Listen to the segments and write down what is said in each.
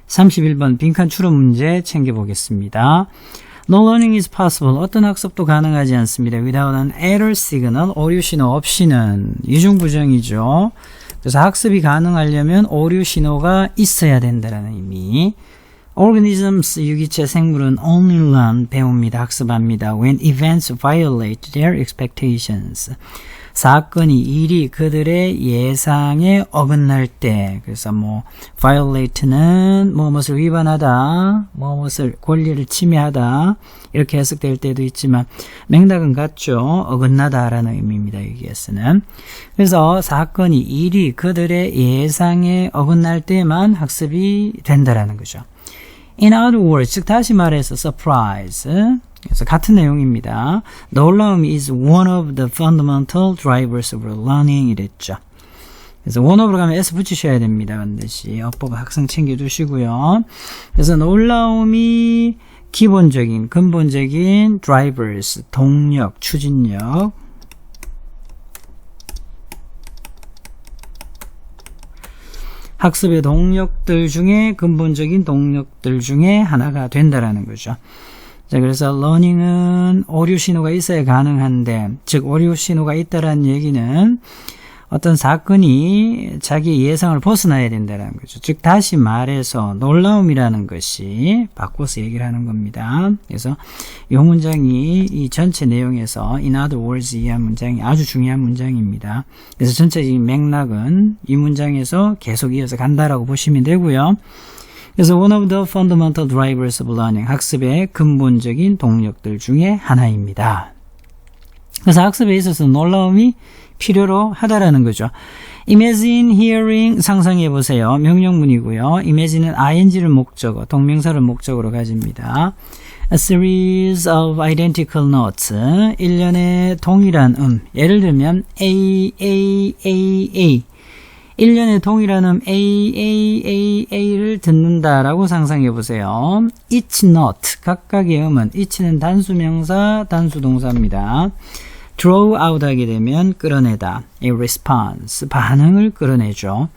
31번 빈칸 추론 문제 챙겨보겠습니다. No learning is possible. 어떤 학습도 가능하지 않습니다. Without an error signal, 오류 신호 없이는 이중부정이죠. 그래서 학습이 가능하려면 오류 신호가 있어야 된다는 의미. Organisms, 유기체, 생물은 only learn, 배웁니다. 학습합니다. When events violate their expectations. 사건이, 일이 그들의 예상에 어긋날 때. 그래서 violate는 무엇을 위반하다, 무엇을 권리를 침해하다 이렇게 해석될 때도 있지만 맥락은 같죠. 어긋나다라는 의미입니다. 여기에서는. 그래서 사건이, 일이 그들의 예상에 어긋날 때만 학습이 된다라는 거죠. In other words, 즉 다시 말해서 surprise. 그래서 같은 내용입니다. 놀라움이 is one of the fundamental drivers of learning 이랬죠. 그래서 one of로 가면 s 붙이셔야 됩니다. 반드시 어법 학생 챙겨두시고요. 그래서 놀라움이 기본적인, 근본적인 drivers, 동력, 추진력. 학습의 동력들 중에 근본적인 동력들 중에 하나가 된다라는 거죠. 자, 그래서 러닝은 오류 신호가 있어야 가능한데, 즉 오류 신호가 있다라는 얘기는 어떤 사건이 자기 예상을 벗어나야 된다는 거죠. 즉 다시 말해서 놀라움이라는 것이 바꿔서 얘기를 하는 겁니다. 그래서 이 문장이 이 전체 내용에서 in other words 이한 문장이 아주 중요한 문장입니다. 그래서 전체적인 맥락은 이 문장에서 계속 이어서 간다라고 보시면 되고요. 그래서 one of the fundamental drivers of learning, 학습의 근본적인 동력들 중에 하나입니다. 그래서 학습에 있어서 놀라움이 필요로 하다라는 거죠. Imagine, hearing, 상상해 보세요. 명령문이고요. Imagine은 ing를 목적어, 동명사를 목적으로 가집니다. A series of identical notes, 일련의 동일한 예를 들면 A, A, A, A, 일련의 동일한 A, A, A, A를 듣는다라고 상상해 보세요. Each note, 각각의 each는 단수명사, 단수동사입니다. draw out 하게 되면 끌어내다. A response, 반응을 끌어내죠.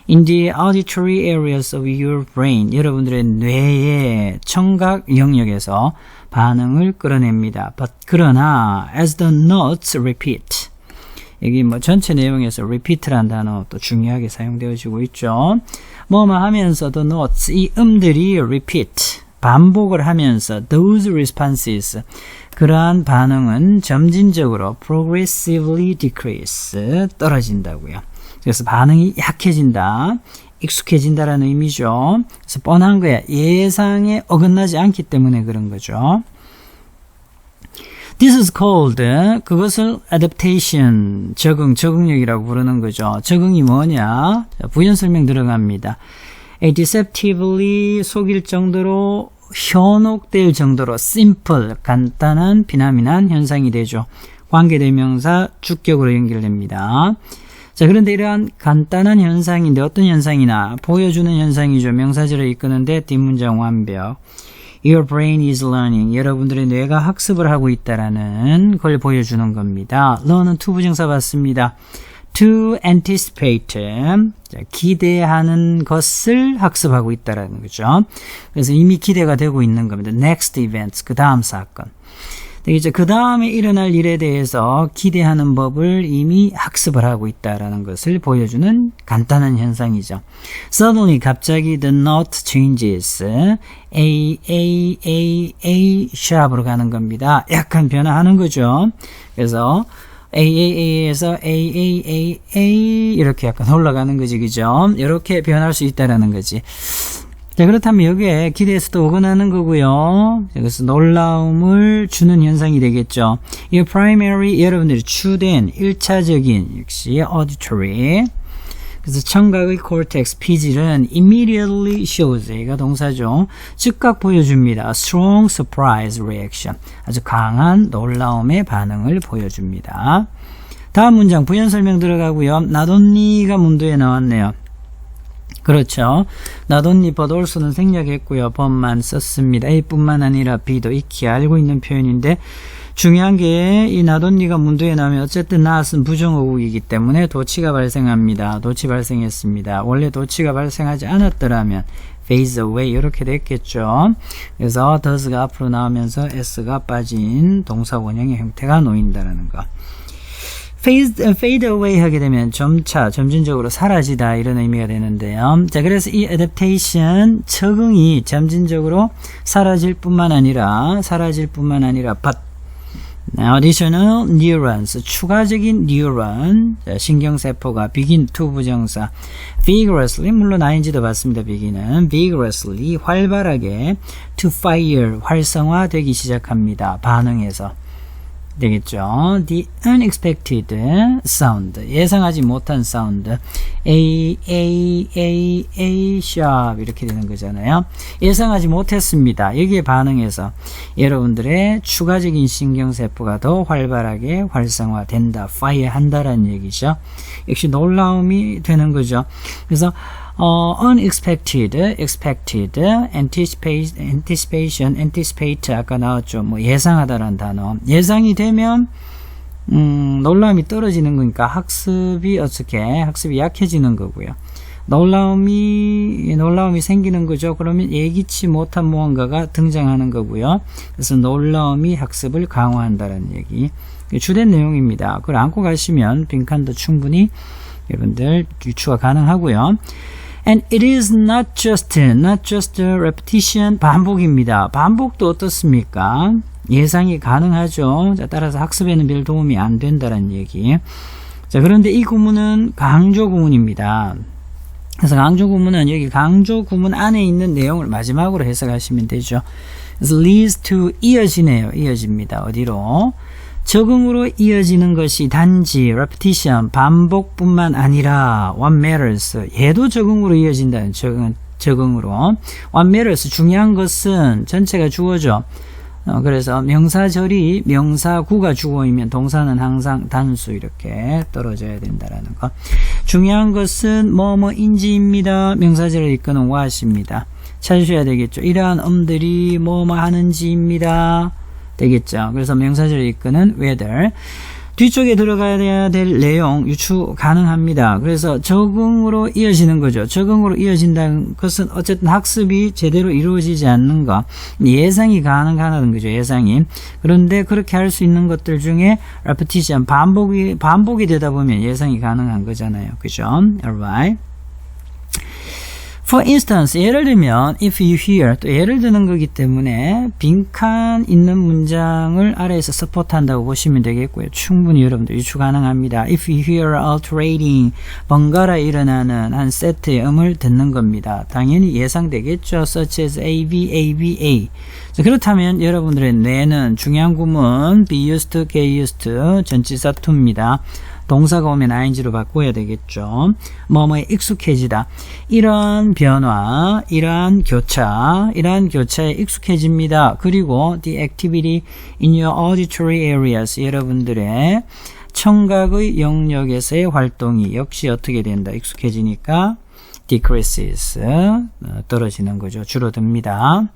In the auditory areas of your brain, 여러분들의 뇌의 청각 영역에서 반응을 끌어냅니다. But 그러나 as the notes repeat, 여기 전체 내용에서 repeat라는 단어 또 중요하게 사용되어지고 있죠. 뭐뭐 하면서 the notes, 이 음들이 repeat, 반복을 하면서 those responses, 그러한 반응은 점진적으로 progressively decrease, 떨어진다고요. 그래서 반응이 약해진다, 익숙해진다라는 의미죠. 그래서 뻔한 거야. 예상에 어긋나지 않기 때문에 그런 거죠. This is called, 그것을 adaptation, 적응력이라고 부르는 거죠. 적응이 뭐냐? 자, 부연 설명 들어갑니다. A deceptively, 속일 정도로, 현혹될 정도로 simple, 간단한, 비나민한 현상이 되죠. 관계대명사 주격으로 연결됩니다. 자, 그런데 이러한 간단한 현상인데 어떤 현상이나 보여주는 현상이죠. 명사절을 이끄는데 뒷문장 완벽. Your brain is learning. 여러분들의 뇌가 학습을 하고 있다라는 걸 보여주는 겁니다. learn은 to 부정사 받습니다. To anticipate, 자, 기대하는 것을 학습하고 있다라는 거죠. 그래서 이미 기대가 되고 있는 겁니다. Next events, 그 다음 사건. 되겠죠. 그 다음에 일어날 일에 대해서 기대하는 법을 이미 학습을 하고 있다라는 것을 보여주는 간단한 현상이죠. Suddenly, 갑자기 the note changes. A, A, A, A, sharp으로 가는 겁니다. 약간 변화하는 거죠. 그래서 AAA에서 AAAA 이렇게 약간 올라가는 거지, 그죠? 이렇게 변할 수 있다라는 거지. 자, 그렇다면 여기에 기대에서도 어긋나는 거고요. 그래서 놀라움을 주는 현상이 되겠죠. 이 primary, 여러분들이 주된 1차적인 역시 auditory. 그래서 청각의 cortex, 피질은 immediately shows, 얘가 동사죠. 즉각 보여줍니다. strong surprise reaction, 아주 강한 놀라움의 반응을 보여줍니다. 다음 문장 부연 설명 들어가고요. not only가 문도에 나왔네요. 그렇죠. not only but also는 생략했고요. 법만 썼습니다. A뿐만 아니라 B도 익히 알고 있는 표현인데 중요한 게 이 not only가 문도에 나오면 어쨌든 not은 부정어국이기 때문에 도치가 발생합니다. 도치 발생했습니다. 원래 도치가 발생하지 않았더라면 fades away 이렇게 됐겠죠. 그래서 does가 앞으로 나오면서 s가 빠진 동사 원형의 형태가 놓인다는 거. fade away 하게 되면 점차 점진적으로 사라지다 이런 의미가 되는데요. 자, 그래서 이 adaptation 적응이 점진적으로 사라질 뿐만 아니라 but additional neurons 추가적인 뉴런 신경세포가 begin to 부정사 vigorously 물론 ing도 받습니다. begin은 vigorously 활발하게 to fire 활성화되기 시작합니다. 반응해서 되겠죠. The unexpected sound 예상하지 못한 사운드 A sharp 이렇게 되는 거잖아요. 예상하지 못했습니다. 여기에 반응해서 여러분들의 추가적인 신경세포가 더 활발하게 활성화된다. fire 한다라는 얘기죠. 역시 놀라움이 되는 거죠. 그래서 unexpected, expected, anticipate 아까 나왔죠. 뭐 예상하다라는 단어. 예상이 되면 놀라움이 떨어지는 거니까 학습이 약해지는 거고요. 놀라움이 생기는 거죠. 그러면 예기치 못한 무언가가 등장하는 거고요. 그래서 놀라움이 학습을 강화한다는 얘기. 주된 내용입니다. 그걸 안고 가시면 빈칸도 충분히 여러분들 유추가 가능하고요. And it is not just repetition, 반복입니다. 반복도 어떻습니까? 예상이 가능하죠. 자, 따라서 학습에는 별 도움이 안 된다는 얘기. 자, 그런데 이 구문은 강조 구문입니다. 그래서 강조 구문은 여기 강조 구문 안에 있는 내용을 마지막으로 해석하시면 되죠. 그래서 leads to 이어지네요. 이어집니다. 어디로? 적응으로 이어지는 것이 단지 repetition 반복뿐만 아니라 what matters 얘도 적응으로 이어진다는 적응으로 what matters 중요한 것은 전체가 주어죠. 그래서 명사절이 명사구가 주어이면 동사는 항상 단수 이렇게 떨어져야 된다라는 거. 중요한 것은 뭐뭐인지입니다. 명사절을 이끄는 what입니다. 찾으셔야 되겠죠. 이러한 음들이 뭐뭐 하는지입니다. 되겠죠. 그래서 명사절을 이끄는 whether 뒤쪽에 들어가야 될 내용 유추 가능합니다. 그래서 적응으로 이어지는 거죠. 적응으로 이어진다는 것은 어쨌든 학습이 제대로 이루어지지 않는 거 예상이 가능하다는 거죠. 예상이. 그런데 그렇게 할 수 있는 것들 중에 repetition 반복이 되다 보면 예상이 가능한 거잖아요. 그죠? Alright. For instance, 예를 들면 if you hear, 또 예를 드는 거기 때문에 빈칸 있는 문장을 아래에서 서포트한다고 보시면 되겠고요. 충분히 여러분들 유추 가능합니다. If you hear alternating, 번갈아 일어나는 한 세트의 음을 듣는 겁니다. 당연히 예상되겠죠. Such as A, B, A, B, A. 자, 그렇다면 여러분들의 뇌는 중요한 구문 be used to, get used to, 전치사 to입니다. 동사가 오면 ing로 바꿔야 되겠죠. 뭐뭐에 익숙해지다. 이러한 변화, 이러한 교차에 익숙해집니다. 그리고 the activity in your auditory areas. 여러분들의 청각의 영역에서의 활동이 역시 어떻게 된다. 익숙해지니까 decreases. 떨어지는 거죠. 줄어듭니다.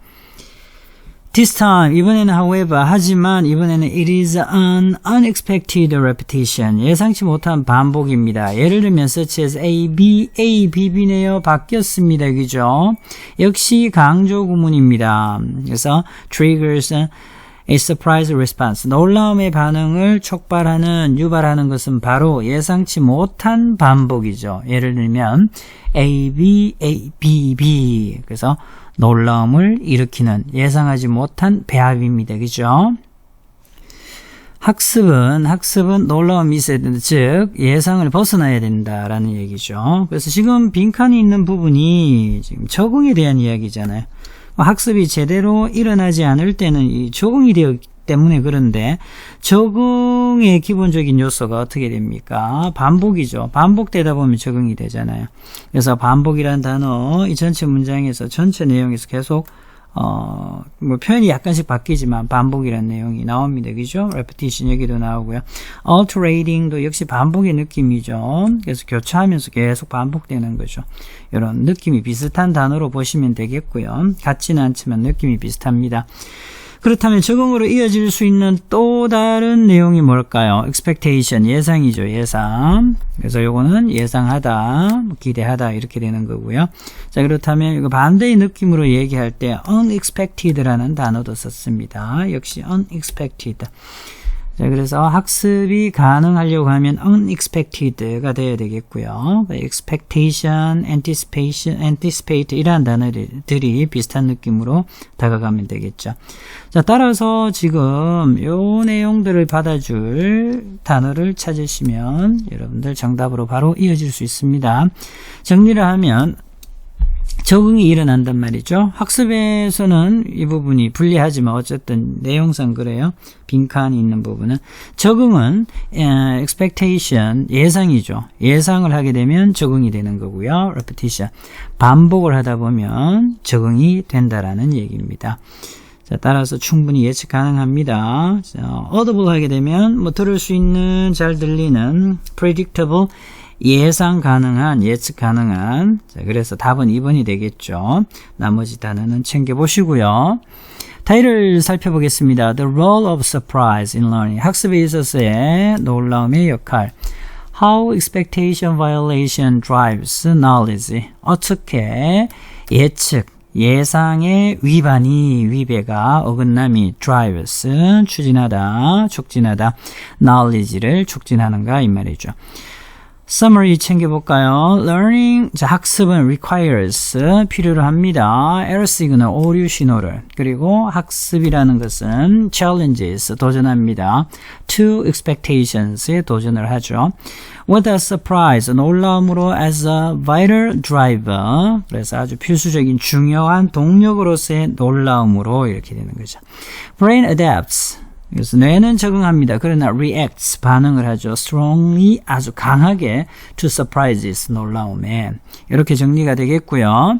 This time, 이번에는 however, 하지만 이번에는 it is an unexpected repetition. 예상치 못한 반복입니다. 예를 들면 such as A, B, A, B, B네요. 바뀌었습니다. 그죠? 역시 강조 구문입니다. 그래서 triggers a surprise response. 놀라움의 반응을 유발하는 것은 바로 예상치 못한 반복이죠. 예를 들면 A, B, A, B, B. 그래서 놀라움을 일으키는 예상하지 못한 배합입니다. 그죠? 학습은 놀라움이 있어야 된다. 즉 예상을 벗어나야 된다라는 얘기죠. 그래서 지금 빈칸이 있는 부분이 지금 적응에 대한 이야기잖아요. 학습이 제대로 일어나지 않을 때는 이 적응이 되었기 때문에 그런데 적응의 기본적인 요소가 어떻게 됩니까? 반복이죠. 반복되다 보면 적응이 되잖아요. 그래서 반복이라는 단어 이 전체 문장에서 전체 내용에서 계속 뭐 표현이 약간씩 바뀌지만 반복이라는 내용이 나옵니다. 그죠? repetition 여기도 나오고요. alternating도 역시 반복의 느낌이죠. 그래서 교차하면서 계속 반복되는 거죠. 이런 느낌이 비슷한 단어로 보시면 되겠고요. 같지는 않지만 느낌이 비슷합니다. 그렇다면 적응으로 이어질 수 있는 또 다른 내용이 뭘까요? expectation, 예상이죠. 예상. 그래서 요거는 예상하다, 기대하다 이렇게 되는 거고요. 자, 그렇다면 이거 반대의 느낌으로 얘기할 때 unexpected라는 단어도 썼습니다. 역시 unexpected. 자, 그래서 학습이 가능하려고 하면 unexpected가 되어야 되겠고요. expectation, anticipate 이러한 단어들이 비슷한 느낌으로 다가가면 되겠죠. 자, 따라서 지금 요 내용들을 받아줄 단어를 찾으시면 여러분들 정답으로 바로 이어질 수 있습니다. 정리를 하면 적응이 일어난단 말이죠. 학습에서는 이 부분이 불리하지만 어쨌든 내용상 그래요. 빈칸이 있는 부분은. 적응은 expectation, 예상이죠. 예상을 하게 되면 적응이 되는 거고요. repetition, 반복을 하다 보면 적응이 된다라는 얘기입니다. 자, 따라서 충분히 예측 가능합니다. 자, audible 하게 되면 뭐 들을 수 있는, 잘 들리는, predictable, 예상 가능한, 예측 가능한. 자, 그래서 답은 2번이 되겠죠. 나머지 단어는 챙겨보시고요. 타일을 살펴보겠습니다. The role of surprise in learning. 학습에 있어서의 놀라움의 역할. How expectation violation drives knowledge. 어떻게 예측, 예상의 위배가, 어긋남이 drives, 추진하다, 촉진하다, knowledge를 촉진하는가 이 말이죠. Summary 챙겨볼까요? Learning, 자, 학습은 requires, 필요로 합니다. error signal, 오류 신호를. 그리고 학습이라는 것은 challenges, 도전합니다. to expectations에 도전을 하죠. With a surprise, 놀라움으로 as a vital driver, 그래서 아주 필수적인 중요한 동력으로서의 놀라움으로 이렇게 되는 거죠. Brain adapts, 그래서 뇌는 적응합니다. 그러나 reacts, 반응을 하죠. strongly, 아주 강하게 to surprises, 놀라움에. 이렇게 정리가 되겠고요.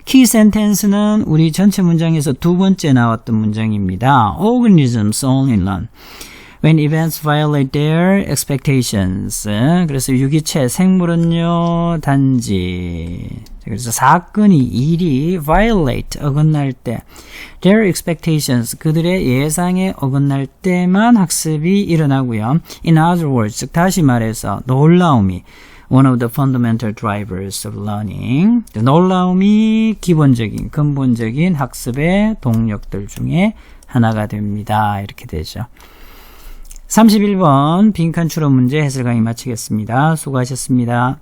key sentence는 우리 전체 문장에서 두 번째 나왔던 문장입니다. organisms only learn when events violate their expectations. 그래서 유기체, 생물은요, 단지. 그래서 사건이, 일이 violate, 어긋날 때, their expectations, 그들의 예상에 어긋날 때만 학습이 일어나고요. In other words, 즉 다시 말해서 놀라움이 one of the fundamental drivers of learning. 놀라움이 기본적인, 근본적인 학습의 동력들 중에 하나가 됩니다. 이렇게 되죠. 31번 빈칸 추론 문제 해설 강의 마치겠습니다. 수고하셨습니다.